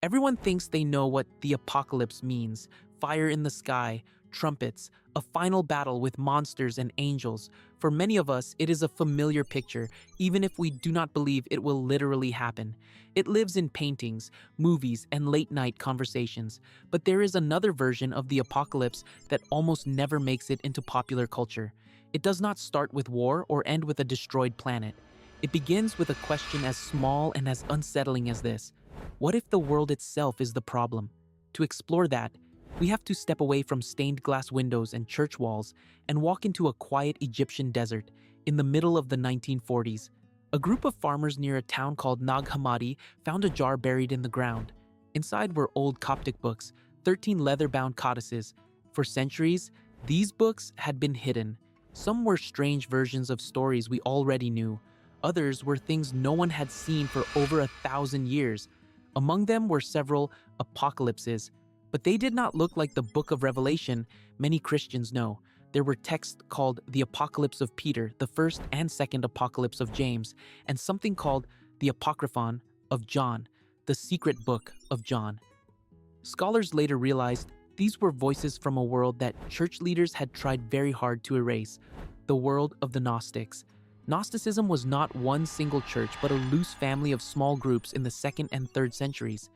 Everyone thinks they know what the apocalypse means: fire in the sky, trumpets, a final battle with monsters and angels. For many of us, it is a familiar picture, even if we do not believe it will literally happen. It lives in paintings, movies, and late-night conversations. But there is another version of the apocalypse that almost never makes it into popular culture. It does not start with war or end with a destroyed planet. It begins with a question as small and as unsettling as this: what if the world itself is the problem? To explore that, we have to step away from stained glass windows and church walls and walk into a quiet Egyptian desert in the middle of the 1940s. A group of farmers near a town called Nag Hammadi found a jar buried in the ground. Inside were old Coptic books, 13 leather-bound codices. For centuries, these books had been hidden. Some were strange versions of stories we already knew. Others were things no one had seen for over 1,000 years. Among them were several apocalypses, but they did not look like the Book of Revelation many Christians know. There were texts called the Apocalypse of Peter, the first and second Apocalypse of James, and something called the Apocryphon of John, the secret book of John. Scholars later realized these were voices from a world that church leaders had tried very hard to erase, the world of the Gnostics. Gnosticism was not one single church, but a loose family of small groups in the 2nd and 3rd centuries.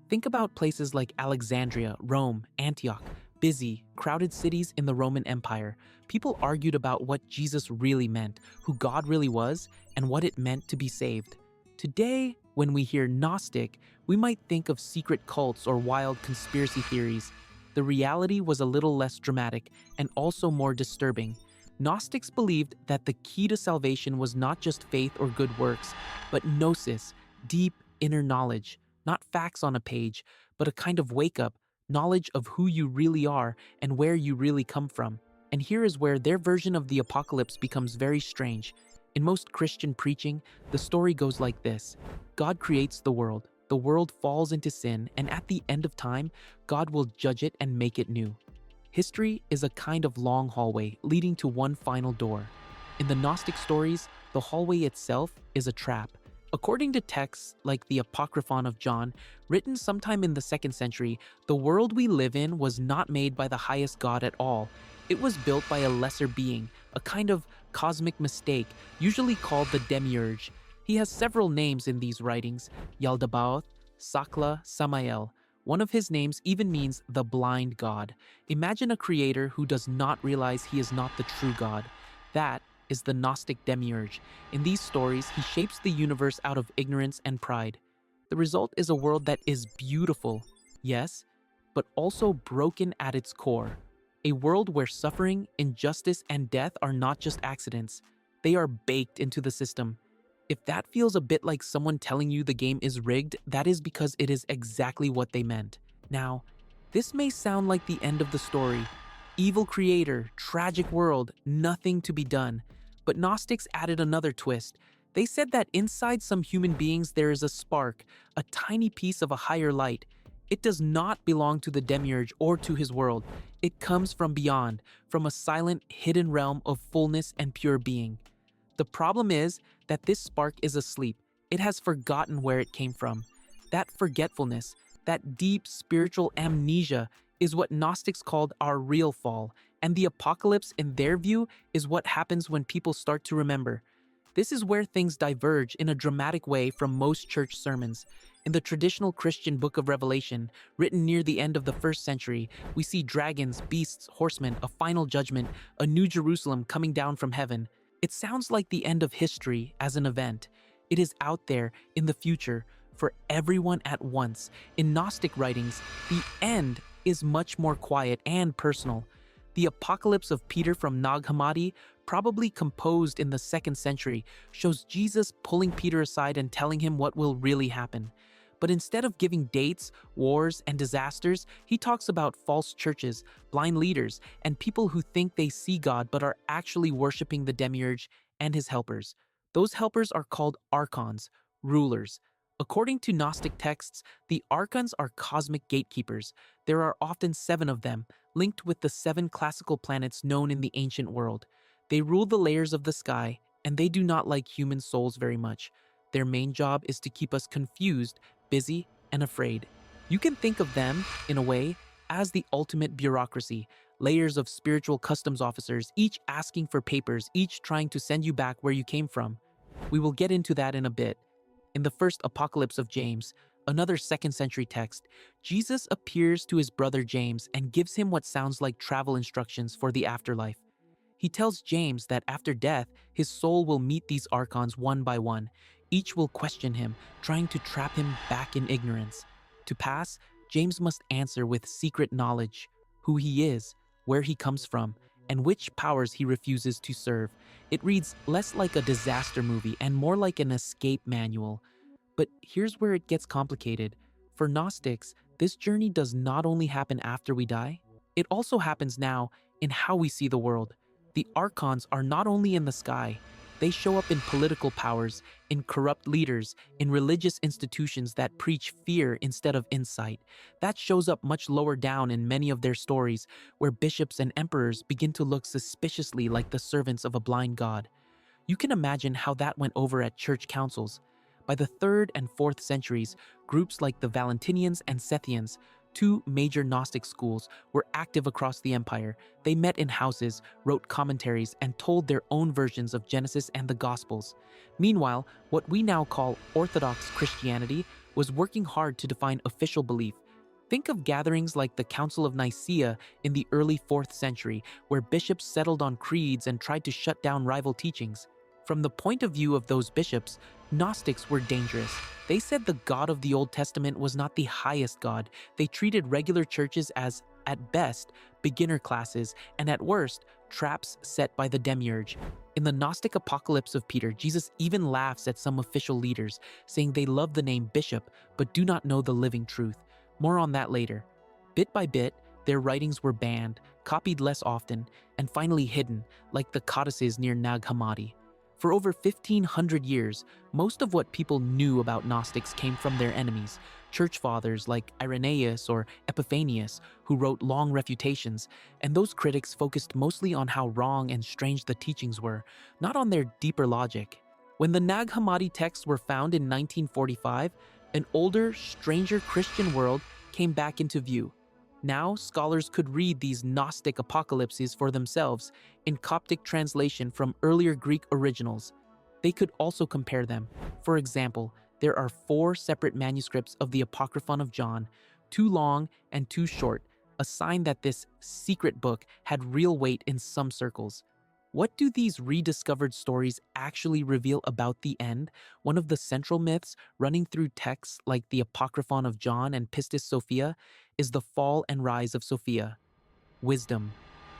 Think about places like Alexandria, Rome, Antioch, busy, crowded cities in the Roman Empire. People argued about what Jesus really meant, who God really was, and what it meant to be saved. Today, when we hear Gnostic, we might think of secret cults or wild conspiracy theories. The reality was a little less dramatic and also more disturbing. Gnostics believed that the key to salvation was not just faith or good works, but gnosis, deep inner knowledge. Not facts on a page, but a kind of wake-up, knowledge of who you really are and where you really come from. And here is where their version of the apocalypse becomes very strange. In most Christian preaching, the story goes like this: God creates the world falls into sin, and at the end of time, God will judge it and make it new. History is a kind of long hallway leading to one final door. In the Gnostic stories, the hallway itself is a trap. According to texts like the Apocryphon of John, written sometime in the 2nd century, the world we live in was not made by the highest God at all. It was built by a lesser being, a kind of cosmic mistake, usually called the Demiurge. He has several names in these writings: Yaldabaoth, Sakla, Samael. One of his names even means the blind God. Imagine a creator who does not realize he is not the true God. That is the Gnostic Demiurge. In these stories, he shapes the universe out of ignorance and pride. The result is a world that is beautiful, yes, but also broken at its core. A world where suffering, injustice, and death are not just accidents. They are baked into the system. If that feels a bit like someone telling you the game is rigged, that is because it is exactly what they meant. Now, this may sound like the end of the story. Evil creator, tragic world, nothing to be done. But Gnostics added another twist. They said that inside some human beings there is a spark, a tiny piece of a higher light. It does not belong to the Demiurge or to his world. It comes from beyond, from a silent, hidden realm of fullness and pure being. The problem is that this spark is asleep. It has forgotten where it came from. That forgetfulness, that deep spiritual amnesia, is what Gnostics called our real fall, and the apocalypse, in their view, is what happens when people start to remember. This is where things diverge in a dramatic way from most church sermons. In the traditional Christian Book of Revelation, written near the end of the 1st century, we see dragons, beasts, horsemen, a final judgment, a new Jerusalem coming down from heaven. It sounds like the end of history as an event. It is out there in the future for everyone at once. In Gnostic writings, the end is much more quiet and personal. The Apocalypse of Peter from Nag Hammadi, probably composed in the 2nd century, shows Jesus pulling Peter aside and telling him what will really happen. But instead of giving dates, wars, and disasters, he talks about false churches, blind leaders, and people who think they see God but are actually worshiping the Demiurge and his helpers. Those helpers are called archons, rulers. According to Gnostic texts, the archons are cosmic gatekeepers. There are often 7 of them, linked with the 7 classical planets known in the ancient world. They rule the layers of the sky, and they do not like human souls very much. Their main job is to keep us confused, busy, and afraid. You can think of them, in a way, as the ultimate bureaucracy, layers of spiritual customs officers, each asking for papers, each trying to send you back where you came from. We will get into that in a bit. In the first Apocalypse of James, another second century text, Jesus appears to his brother James and gives him what sounds like travel instructions for the afterlife. He tells James that after death, his soul will meet these archons one by one. Each will question him, trying to trap him back in ignorance. To pass, James must answer with secret knowledge who he is, where he comes from, and which powers he refuses to serve. It reads less like a disaster movie and more like an escape manual. But here's where it gets complicated. For Gnostics, this journey does not only happen after we die, it also happens now in how we see the world. The archons are not only in the sky, they show up in political powers, in corrupt leaders, in religious institutions that preach fear instead of insight. That shows up much lower down in many of their stories, where bishops and emperors begin to look suspiciously like the servants of a blind god. You can imagine how that went over at church councils. By the 3rd and 4th centuries, groups like the Valentinians and Sethians, two major Gnostic schools, were active across the empire. They met in houses, wrote commentaries, and told their own versions of Genesis and the Gospels. Meanwhile, what we now call Orthodox Christianity was working hard to define official belief. Think of gatherings like the Council of Nicaea in the early 4th century, where bishops settled on creeds and tried to shut down rival teachings. From the point of view of those bishops, Gnostics were dangerous. They said the God of the Old Testament was not the highest God. They treated regular churches as, at best, beginner classes, and at worst, traps set by the Demiurge. In the Gnostic Apocalypse of Peter, Jesus even laughs at some official leaders, saying they love the name bishop, but do not know the living truth. More on that later. Bit by bit, their writings were banned, copied less often, and finally hidden, like the codices near Nag Hammadi. For over 1,500 years, most of what people knew about Gnostics came from their enemies, church fathers like Irenaeus or Epiphanius, who wrote long refutations, and those critics focused mostly on how wrong and strange the teachings were, not on their deeper logic. When the Nag Hammadi texts were found in 1945, an older, stranger Christian world came back into view. Now, scholars could read these Gnostic apocalypses for themselves in Coptic translation from earlier Greek originals. They could also compare them. For example, there are 4 separate manuscripts of the Apocryphon of John, 2 long and 2 short, a sign that this secret book had real weight in some circles. What do these rediscovered stories actually reveal about the end? One of the central myths running through texts like the Apocryphon of John and Pistis Sophia is the fall and rise of Sophia. Wisdom.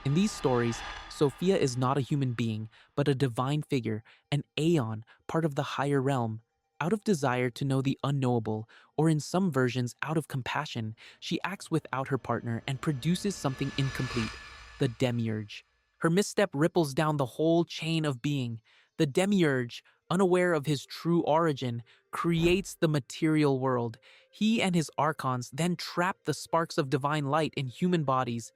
In these stories, Sophia is not a human being, but a divine figure, an aeon, part of the higher realm. Out of desire to know the unknowable, or in some versions out of compassion, she acts without her partner and produces something incomplete, the Demiurge. Her misstep ripples down the whole chain of being. The Demiurge, unaware of his true origin, creates the material world. He and his archons then trap the sparks of divine light in human bodies.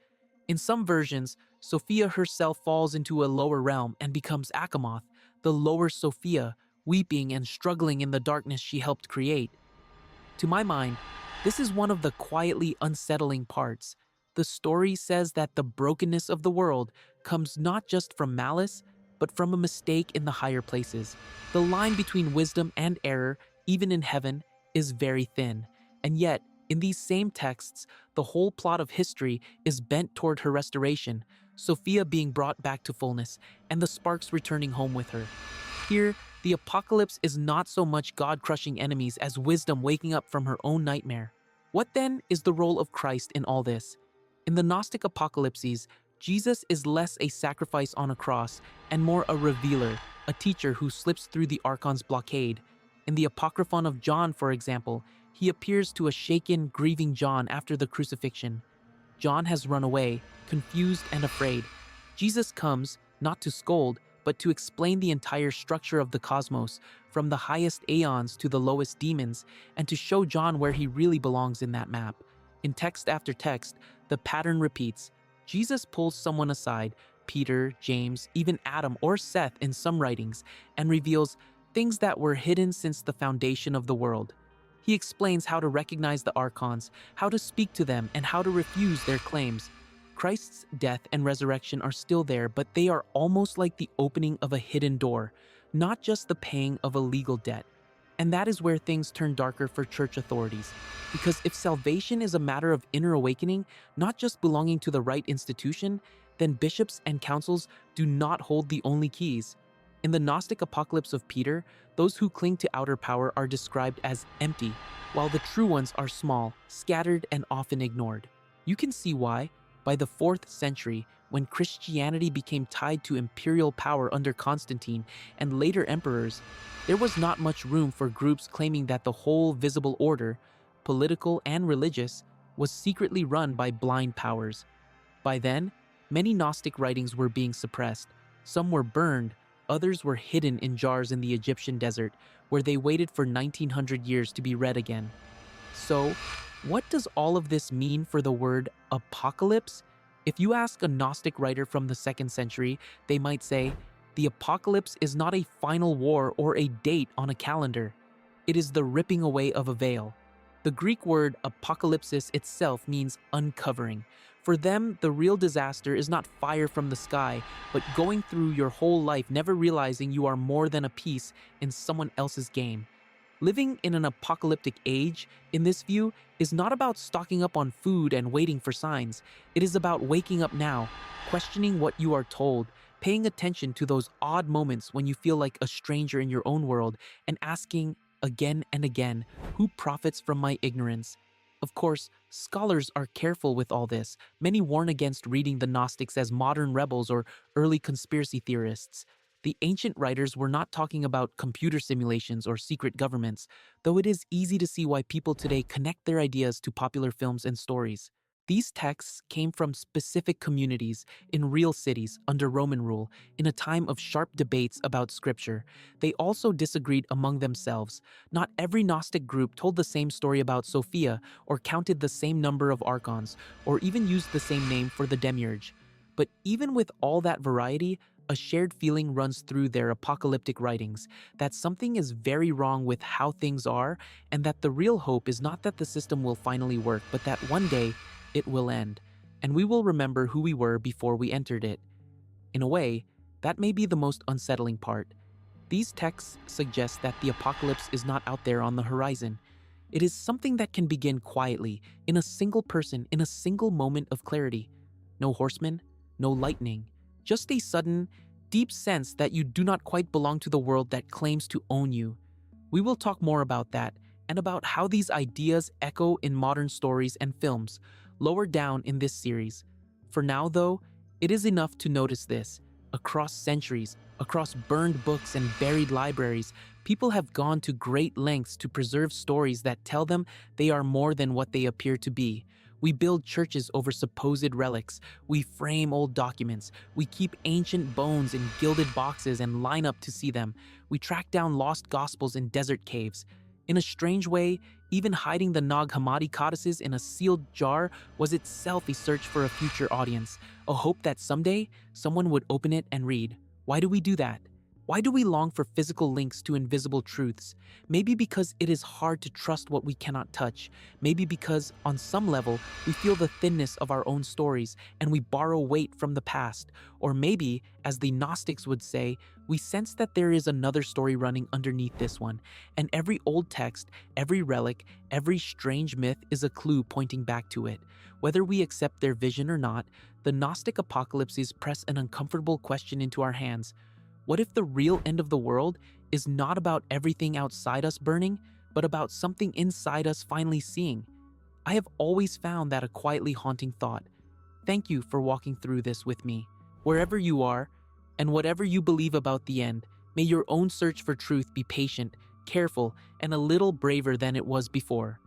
In some versions, Sophia herself falls into a lower realm and becomes Achamoth, the lower Sophia, weeping and struggling in the darkness she helped create. To my mind, this is one of the quietly unsettling parts. The story says that the brokenness of the world comes not just from malice, but from a mistake in the higher places. The line between wisdom and error, even in heaven, is very thin. And yet, in these same texts, the whole plot of history is bent toward her restoration, Sophia being brought back to fullness, and the sparks returning home with her. Here, the apocalypse is not so much God crushing enemies as wisdom waking up from her own nightmare. What then is the role of Christ in all this? In the Gnostic apocalypses, Jesus is less a sacrifice on a cross and more a revealer, a teacher who slips through the archon's blockade. In the Apocryphon of John, for example, he appears to a shaken, grieving John after the crucifixion. John has run away, confused and afraid. Jesus comes, not to scold, but to explain the entire structure of the cosmos, from the highest aeons to the lowest demons, and to show John where he really belongs in that map. In text after text, the pattern repeats. Jesus pulls someone aside, Peter, James, even Adam or Seth in some writings, and reveals things that were hidden since the foundation of the world. He explains how to recognize the archons, how to speak to them, and how to refuse their claims. Christ's death and resurrection are still there, but they are almost like the opening of a hidden door, not just the paying of a legal debt. And that is where things turn darker for church authorities. Because if salvation is a matter of inner awakening, not just belonging to the right institution, then bishops and councils do not hold the only keys. In the Gnostic apocalypse of Peter, those who cling to outer power are described as empty, while the true ones are small, scattered, and often ignored. You can see why. By the 4th century, when Christianity became tied to imperial power under Constantine and later emperors, there was not much room for groups claiming that the whole visible order, political and religious, was secretly run by blind powers. By then, many Gnostic writings were being suppressed. Some were burned, others were hidden in jars in the Egyptian desert, where they waited for 1900 years to be read again. So, what does all of this mean for the word apocalypse? If you ask a Gnostic writer from the 2nd century, they might say, the apocalypse is not a final war or a date on a calendar. It is the ripping away of a veil. The Greek word apocalypsis itself means uncovering. For them, the real disaster is not fire from the sky, but going through your whole life never realizing you are more than a piece in someone else's game. Living in an apocalyptic age, in this view, is not about stocking up on food and waiting for signs. It is about waking up now, questioning what you are told, paying attention to those odd moments when you feel like a stranger in your own world, and asking again and again, who profits from my ignorance? Of course, scholars are careful with all this. Many warn against reading the Gnostics as modern rebels or early conspiracy theorists. The ancient writers were not talking about computer simulations or secret governments, though it is easy to see why people today connect their ideas to popular films and stories. These texts came from specific communities in real cities under Roman rule in a time of sharp debates about scripture. They also disagreed among themselves. Not every Gnostic group told the same story about Sophia or counted the same number of archons or even used the same name for the Demiurge. But even with all that variety, a shared feeling runs through their apocalyptic writings that something is very wrong with how things are, and that the real hope is not that the system will finally work, but that one day it will end, and we will remember who we were before we entered it. In a way, that may be the most unsettling part. These texts suggest that the apocalypse is not out there on the horizon. It is something that can begin quietly, in a single person, in a single moment of clarity. No horsemen, no lightning, just a sudden, deep sense that you do not quite belong to the world that claims to own you. We will talk more about that, and about how these ideas echo in modern stories and films, lower down in this series. For now, though, it is enough to notice this. Across centuries, across burned books and buried libraries, people have gone to great lengths to preserve stories that tell them they are more than what they appear to be. We build churches over supposed relics. We frame old documents. We keep ancient bones in gilded boxes and line up to see them. We track down lost gospels in desert caves. In a strange way, even hiding the Nag Hammadi codices in a sealed jar was itself a search for a future audience, a hope that someday someone would open it and read. Why do we do that? Why do we long for physical links to invisible truths? Maybe because it is hard to trust what we cannot touch. Maybe because, on some level, we feel the thinness of our own stories and we borrow weight from the past. Or maybe, as the Gnostics would say, we sense that there is another story running underneath this one. And every old text, every relic, every strange myth is a clue pointing back to it. Whether we accept their vision or not, the Gnostic apocalypses press an uncomfortable question into our hands. What if the real end of the world is not about everything outside us burning, but about something inside us finally seeing? I have always found that a quietly haunting thought. Thank you for walking through this with me. Wherever you are, and whatever you believe about the end, may your own search for truth be patient, careful, and a little braver than it was before.